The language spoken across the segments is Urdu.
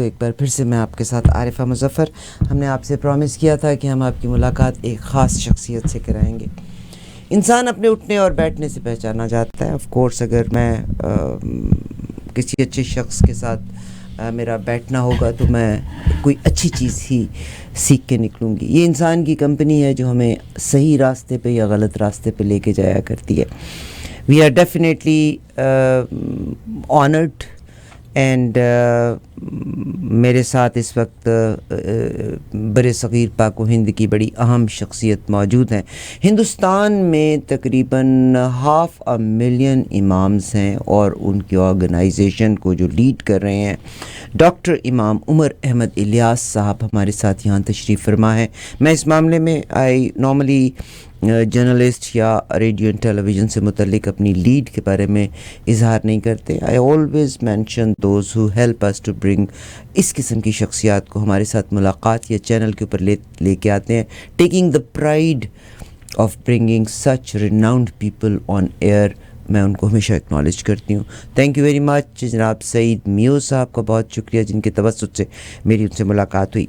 ایک بار پھر سے میں آپ کے ساتھ عارفہ مظفر. ہم نے آپ سے پرومس کیا تھا کہ ہم آپ کی ملاقات ایک خاص شخصیت سے کرائیں گے. انسان اپنے اٹھنے اور بیٹھنے سے پہچانا جاتا ہے. آف کورس اگر میں کسی اچھے شخص کے ساتھ میرا بیٹھنا ہوگا تو میں کوئی اچھی چیز ہی سیکھ کے نکلوں گی. یہ انسان کی کمپنی ہے جو ہمیں صحیح راستے پہ یا غلط راستے پہ لے کے جایا کرتی ہے. We are definitely honoured and میرے ساتھ اس وقت بر صغیر پاک و ہند کی بڑی اہم شخصیت موجود ہیں. ہندوستان میں تقریباً 500,000 امامز ہیں اور ان کی آرگنائزیشن کو جو لیڈ کر رہے ہیں ڈاکٹر امام عمر احمد الیاس صاحب ہمارے ساتھ یہاں تشریف فرما ہے. میں اس معاملے میں نارملی جرنلسٹ یا ریڈیو اینڈ ٹیلی ویژن سے متعلق اپنی لیڈ کے بارے میں اظہار نہیں کرتے. I always mention those who help us to bring اس قسم کی شخصیات کو ہمارے ساتھ ملاقات یا چینل کے اوپر لے کے آتے ہیں. Taking the pride of bringing such renowned people on air. میں ان کو ہمیشہ اکنالج کرتی ہوں. تھینک یو ویری مچ جناب سعید میو صاحب کا بہت شکریہ جن کے توسط سے میری ان سے ملاقات ہوئی.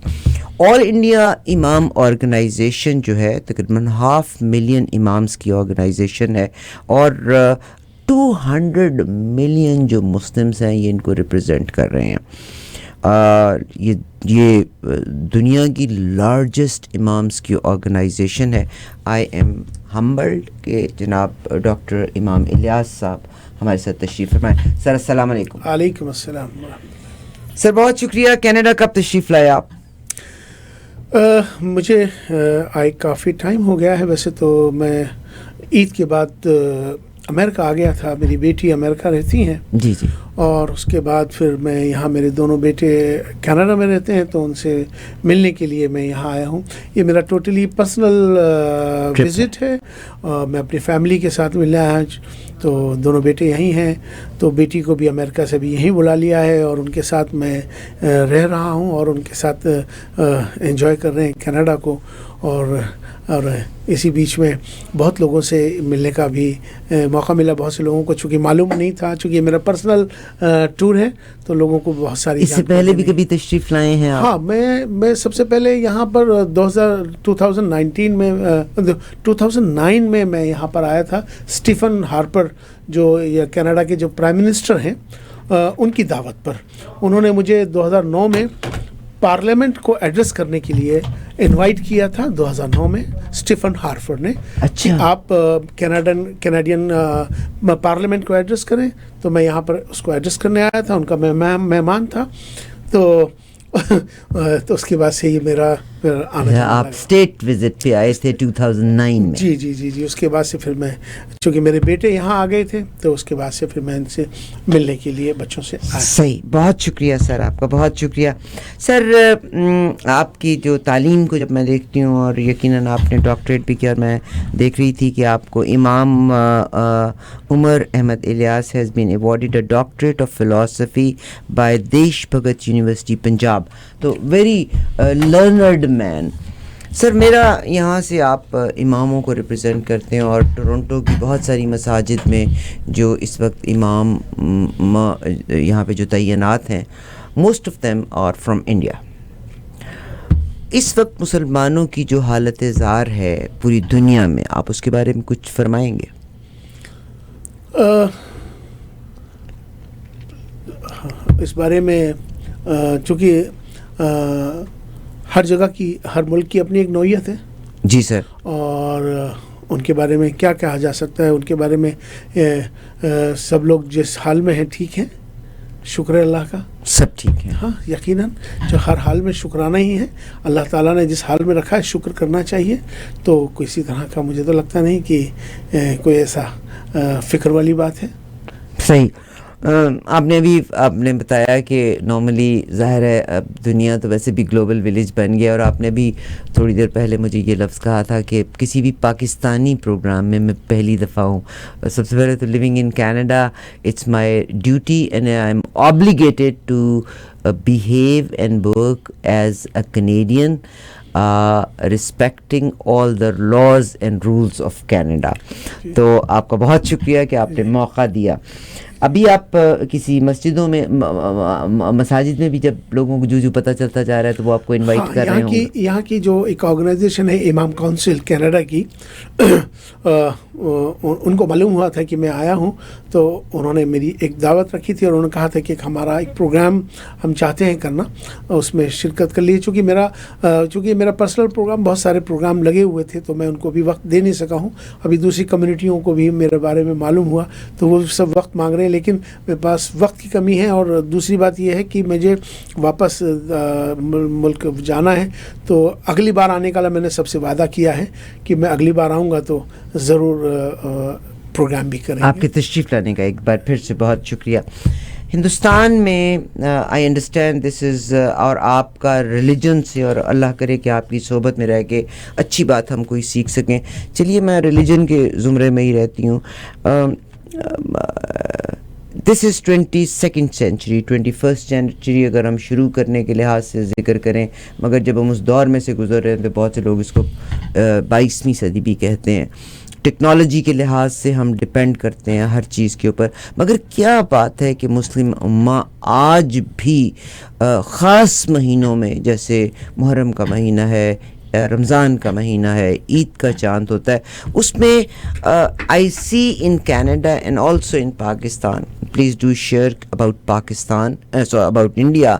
آل انڈیا امام آرگنائزیشن جو ہے تقریباً 500,000 امامز کی آرگنائزیشن ہے اور 200 ملین جو مسلمز ہیں یہ ان کو ریپرزینٹ کر رہے ہیں. یہ دنیا کی لارجسٹ امامز کی آرگنائزیشن ہے. آئی ایم ہمبلڈ کہ جناب ڈاکٹر امام الیاس صاحب ہمارے ساتھ تشریف فرمائیں. سر السلام علیکم. وعلیکم السلام. سر بہت شکریہ. کینیڈا کب تشریف لائے آپ؟ مجھے آئے کافی ٹائم ہو گیا ہے. ویسے تو میں عید کے بعد امریکہ آ گیا تھا. میری بیٹی امریکہ رہتی ہیں جی جی, اور اس کے بعد پھر میں یہاں میرے دونوں بیٹے کینیڈا میں رہتے ہیں تو ان سے ملنے کے لیے میں یہاں آیا ہوں. یہ میرا ٹوٹلی پرسنل وزٹ ہے. میں اپنی فیملی کے ساتھ ملنے آیا ہوں. تو دونوں بیٹے یہیں ہیں تو بیٹی کو بھی امریکہ سے بھی یہیں بلا لیا ہے اور ان کے ساتھ میں رہ رہا ہوں اور ان کے ساتھ انجوائے کر رہے ہیں کینیڈا کو. اور اسی بیچ میں بہت لوگوں سے ملنے کا بھی موقع ملا. بہت سے لوگوں کو چونکہ معلوم نہیں تھا, چونکہ یہ میرا پرسنل ٹور ہے تو لوگوں کو بہت ساری. اس سے پہلے بھی کبھی تشریف لائے ہیں آپ؟ ہاں, میں سب سے پہلے یہاں پر 2009 میں میں یہاں پر آیا تھا. اسٹیفن ہارپر جو کینیڈا کے جو پرائم منسٹر ہیں ان کی دعوت پر انہوں نے مجھے 2009 میں پارلیمنٹ کو ایڈریس کرنے کے لیے انوائٹ کیا تھا. 2009 میں اسٹیفن ہارفر نے. اچھا, آپ کینیڈین پارلیمنٹ کو ایڈریس کریں, تو میں یہاں پر اس کو ایڈریس کرنے آیا تھا. ان کا میں مہمان تھا. تو اس کے بعد سے یہ میرا آنا. آپ اسٹیٹ وزٹ پہ آئے تھے 2009 میں؟ جی جی جی جی. اس کے بعد سے پھر میں چونکہ میرے بیٹے یہاں آ گئے تھے تو اس کے بعد سے پھر میں ان سے ملنے کے لیے بچوں سے آیا. صحیح, بہت شکریہ سر, آپ کا بہت شکریہ. سر آپ کی جو تعلیم کو جب میں دیکھتی ہوں اور یقیناً آپ نے ڈاکٹریٹ بھی کیا, اور میں دیکھ رہی تھی کہ آپ کو Imam Umer Ahmed Ilyas has been awarded a doctorate of philosophy by Desh Bhagat university Punjab. تو ویری لرنرڈ مین. سر میرا یہاں سے آپ اماموں کو ریپرزینٹ کرتے ہیں اور ٹورنٹو کی بہت ساری مساجد میں جو اس وقت امام یہاں پہ جو تعینات ہیں most of them are from India. اس وقت مسلمانوں کی جو حالت زار ہے پوری دنیا میں, آپ اس کے بارے میں کچھ فرمائیں گے؟ اس بارے میں چونکہ ہر جگہ کی, ہر ملک کی اپنی ایک نوعیت ہے. جی سر. اور ان کے بارے میں کیا کہا جا سکتا ہے؟ ان کے بارے میں سب لوگ جس حال میں ہیں ٹھیک ہیں, شکر اللہ کا, سب ٹھیک ہیں. ہاں یقیناً جو ہر حال میں شکرانہ ہی ہے. اللہ تعالیٰ نے جس حال میں رکھا ہے شکر کرنا چاہیے. تو کسی طرح کا مجھے تو لگتا نہیں کہ کوئی ایسا فکر والی بات ہے. صحیح. آپ نے بتایا کہ نارملی ظاہر ہے اب دنیا تو ویسے بھی گلوبل ولیج بن گیا, اور آپ نے بھی تھوڑی دیر پہلے مجھے یہ لفظ کہا تھا کہ کسی بھی پاکستانی پروگرام میں پہلی دفعہ ہوں. سب سے پہلے تو living in Canada it's my duty and I am obligated to behave and work as a Canadian, respecting all the laws and rules of Canada. تو آپ کا بہت شکریہ کہ آپ نے موقع دیا. ابھی آپ کسی مسجدوں میں مساجد میں بھی جب لوگوں کو جو پتہ چلتا جا رہا ہے تو وہ آپ کو انوائٹ کر رہے ہوں گے؟ یہاں کی جو ایک آرگنائزیشن ہے امام کونسل کینیڈا کی، ان کو معلوم ہوا تھا کہ میں آیا ہوں، تو انہوں نے میری ایک دعوت رکھی تھی اور انہوں نے کہا تھا کہ ہمارا ایک پروگرام ہم چاہتے ہیں کرنا، اس میں شرکت کر لیے. چونکہ میرا پرسنل پروگرام، بہت سارے پروگرام لگے ہوئے تھے تو میں ان کو بھی وقت دے نہیں سکا ہوں. ابھی دوسری کمیونٹیوں کو بھی میرے بارے میں معلوم ہوا تو وہ سب وقت مانگ رہے ہیں، لیکن میرے پاس وقت کی کمی ہے. اور دوسری بات یہ ہے کہ مجھے واپس ملک جانا ہے، تو اگلی بار آنے کا میں نے سب سے وعدہ کیا ہے کہ میں اگلی بار آؤں گا تو ضرور پروگرام بھی کریں گے. آپ کے تشریف لانے کا ایک بار پھر سے بہت شکریہ. ہندوستان میں آئی انڈرسٹینڈ دس از، اور آپ کا ریلیجن سے، اور اللہ کرے کہ آپ کی صحبت میں رہ کے اچھی بات ہم کوئی سیکھ سکیں. چلیے میں ریلیجن کے زمرے میں ہی رہتی ہوں. دس از 22nd century 21st century اگر ہم شروع کرنے کے لحاظ سے ذکر کریں، مگر جب ہم اس دور میں سے گزر رہے ہیں تو بہت سے لوگ اس کو 22ویں صدی بھی کہتے ہیں. ٹیکنالوجی کے لحاظ سے ہم ڈپینڈ کرتے ہیں ہر چیز کے اوپر، مگر کیا بات ہے کہ مسلم امہ آج بھی خاص مہینوں میں، جیسے محرم کا مہینہ ہے، رمضان کا مہینہ ہے، عید کا چاند ہوتا ہے، اس میں I see in Canada and also in Pakistan, please do share about Pakistan, about India.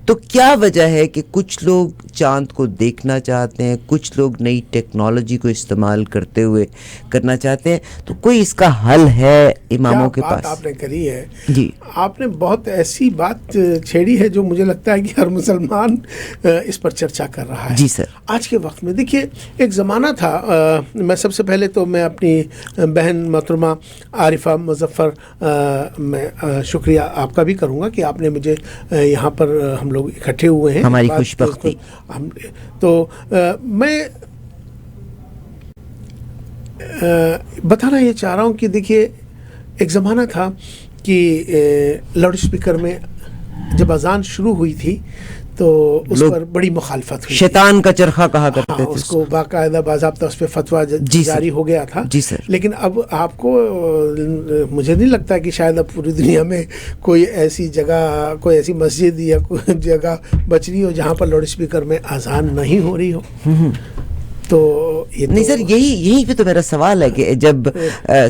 تو کیا وجہ ہے کہ کچھ لوگ چاند کو دیکھنا چاہتے ہیں، کچھ لوگ نئی ٹیکنالوجی کو استعمال کرتے ہوئے کرنا چاہتے ہیں؟ تو کوئی اس کا حل ہے اماموں کے پاس؟ آپ نے کری ہے جی، آپ نے بہت ایسی بات چھیڑی ہے جو مجھے لگتا ہے کہ ہر مسلمان اس پر چرچا کر رہا ہے. جی سر. آج کے وقت میں دیکھیے، ایک زمانہ تھا، میں سب سے پہلے تو میں اپنی بہن محترمہ عارفہ مظفر، میں شکریہ آپ کا بھی کروں گا کہ آپ نے مجھے یہاں پر ہم لوگ اکٹھے ہوئے ہیں، ہماری خوش بختی. تو میں بتانا یہ چاہ رہا ہوں کہ دیکھیے، ایک زمانہ تھا کہ لاؤڈ اسپیکر میں جب اذان شروع ہوئی تھی تو اس پر بڑی مخالفت ہوئی، شیطان کا چرخہ کہا کرتے تھے اس کو، باقاعدہ باضابطہ اس پہ فتویٰ جاری ہو گیا تھا. جی سر. لیکن اب آپ کو، مجھے نہیں لگتا کہ شاید اب پوری دنیا میں کوئی ایسی جگہ، کوئی ایسی مسجد یا کوئی جگہ بچ رہی ہو جہاں پر لاؤڈ اسپیکر میں اذان نہیں ہو رہی ہو. تو نہیں سر، یہی پہ تو میرا سوال ہے کہ جب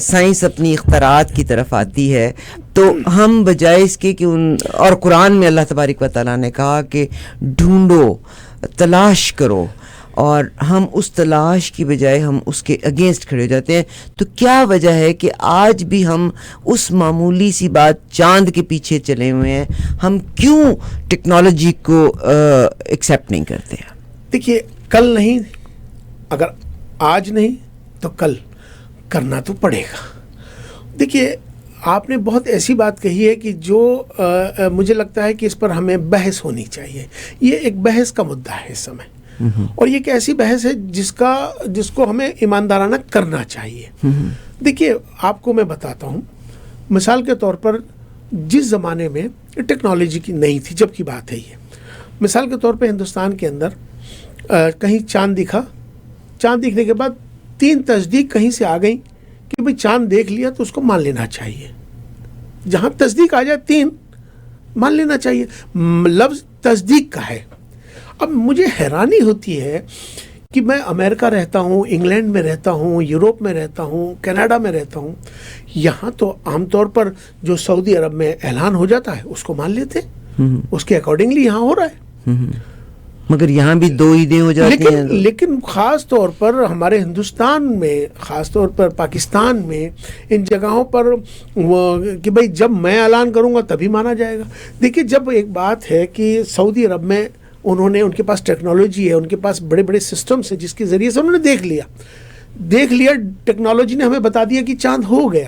سائنس اپنی اختراعات کی طرف آتی ہے تو ہم بجائے اس کے کہ اور قرآن میں اللہ تبارک و تعالیٰ نے کہا کہ ڈھونڈو، تلاش کرو، اور ہم اس تلاش کی بجائے ہم اس کے اگینسٹ کھڑے ہو جاتے ہیں. تو کیا وجہ ہے کہ آج بھی ہم اس معمولی سی بات چاند کے پیچھے چلے ہوئے ہیں؟ ہم کیوں ٹیکنالوجی کو ایکسیپٹ نہیں کرتے ہیں؟ دیکھیے، کل نہیں، اگر آج نہیں تو کل کرنا تو پڑے گا. دیکھیے، آپ نے بہت ایسی بات کہی ہے کہ جو مجھے لگتا ہے کہ اس پر ہمیں بحث ہونی چاہیے. یہ ایک بحث کا مدعا ہے اس سمے، اور یہ ایک ایسی بحث ہے جس کو ہمیں ایماندارانہ کرنا چاہیے. دیکھیے، آپ کو میں بتاتا ہوں، مثال کے طور پر جس زمانے میں ٹیکنالوجی کی نہیں تھی، جب کی بات ہے یہ، مثال کے طور پہ ہندوستان کے اندر کہیں چاند دکھا، چاند دیکھنے کے بعد 3 تصدیق کہیں سے آ گئی کہ بھئی چاند دیکھ لیا تو اس کو مان لینا چاہیے. جہاں تصدیق آ جائے 3 مان لینا چاہیے. لفظ تصدیق کا ہے. اب مجھے حیرانی ہوتی ہے کہ میں امریکہ رہتا ہوں، انگلینڈ میں رہتا ہوں، یوروپ میں رہتا ہوں، کینیڈا میں رہتا ہوں، یہاں تو عام طور پر جو سعودی عرب میں اعلان ہو جاتا ہے اس کو مان لیتے، اس کے اکارڈنگلی یہاں ہو رہا ہے. مگر یہاں بھی 2 عیدیں ہو جاتی ہیں. لیکن خاص طور پر ہمارے ہندوستان میں، خاص طور پر پاکستان میں، ان جگہوں پر کہ بھئی جب میں اعلان کروں گا تبھی مانا جائے گا. دیکھیے، جب ایک بات ہے کہ سعودی عرب میں ان کے پاس ٹیکنالوجی ہے، ان کے پاس بڑے بڑے سسٹمز ہیں جس کے ذریعے سے انہوں نے دیکھ لیا ٹیکنالوجی نے ہمیں بتا دیا کہ چاند ہو گیا.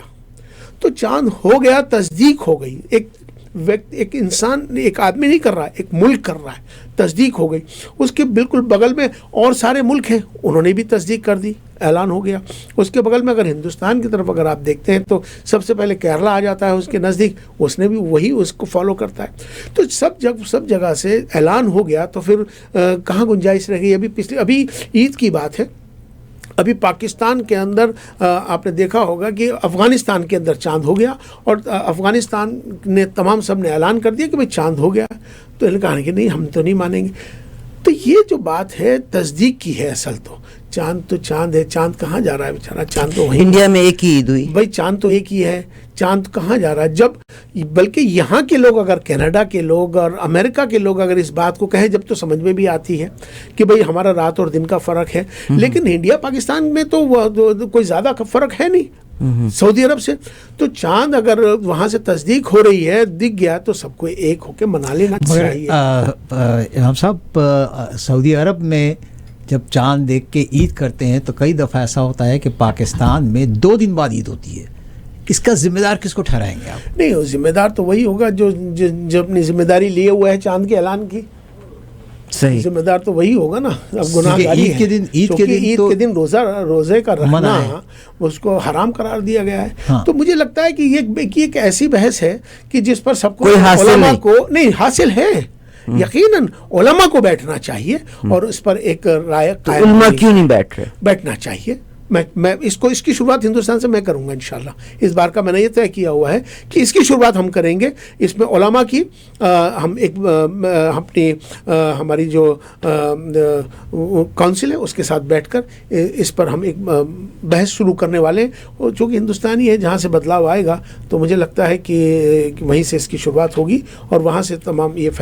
تو چاند ہو گیا، تصدیق ہو گئی. ایک انسان، ایک آدمی نہیں کر رہا ہے، ایک ملک کر رہا ہے، تصدیق ہو گئی. اس کے بالکل بغل میں اور سارے ملک ہیں، انہوں نے بھی تصدیق کر دی، اعلان ہو گیا. اس کے بغل میں اگر ہندوستان کی طرف اگر آپ دیکھتے ہیں تو سب سے پہلے کیرلا آ جاتا ہے اس کے نزدیک، اس نے بھی وہی اس کو فالو کرتا ہے. تو سب جگہ سے اعلان ہو گیا تو پھر کہاں گنجائش رہ گئی؟ ابھی عید کی بات ہے، ابھی پاکستان کے اندر آپ نے دیکھا ہوگا کہ افغانستان کے اندر چاند ہو گیا، اور افغانستان نے تمام سب نے اعلان کر دیا کہ بھائی چاند ہو گیا، تو انہوں نے کہا کہ نہیں ہم تو نہیں مانیں گے. تو یہ جو بات ہے تصدیق کی ہے. اصل تو چاند ہے، چاند کہاں جا رہا ہے بیچارہ؟ چاند تو وہیں انڈیا میں ایک ہی عید ہوئی بھائی، چاند تو ایک ہی ہے، چاند کہاں جا رہا ہے؟ جب بلکہ یہاں کے لوگ، اگر کینیڈا کے لوگ اور امریکہ کے لوگ اگر اس بات کو کہیں جب تو سمجھ میں بھی آتی ہے کہ بھئی ہمارا رات اور دن کا فرق ہے، لیکن انڈیا پاکستان میں تو کوئی زیادہ فرق ہے نہیں سعودی عرب سے. تو چاند اگر وہاں سے تصدیق ہو رہی ہے، دکھ گیا، تو سب کو ایک ہو کے منا لینا چاہیے. امام صاحب سعودی عرب میں جب چاند دیکھ کے عید کرتے ہیں تو کئی دفعہ ایسا ہوتا ہے کہ پاکستان میں 2 دن بعد عید ہوتی ہے. اس کا ذمہ دار کس کو ٹھہرائیں گے آپ؟ نہیں، ذمہ دار تو وہی ہوگا جو اپنی ذمہ داری لیے ہوا ہے چاند کے اعلان کی. صحیح، ذمہ دار تو وہی ہوگا نا. اب گناہ گاری ہے. عید کے دن روزے کا رکھنا اس کو حرام قرار دیا گیا ہے. تو مجھے لگتا ہے کہ یہ ایک ایسی بحث ہے کہ جس پر سب کو علماء کو نہیں حاصل ہے. یقیناً علماء کو بیٹھنا چاہیے اور اس پر ایک رائے قائم. علماء کیوں نہیں بیٹھ رہے؟ بیٹھنا چاہیے. میں اس کی شروعات ہندوستان سے میں کروں گا انشاءاللہ. اس بار کا میں نے یہ طے کیا ہوا ہے کہ اس کی شروعات ہم کریں گے. اس میں علماء کی ہم ایک اپنی ہماری جو کونسل ہے اس کے ساتھ بیٹھ کر اس پر ہم ایک بحث شروع کرنے والے ہیں. چونکہ ہندوستانی ہے، جہاں سے بدلاؤ آئے گا تو مجھے لگتا ہے کہ وہیں سے اس کی شروعات ہوگی اور وہاں سے تمام یہ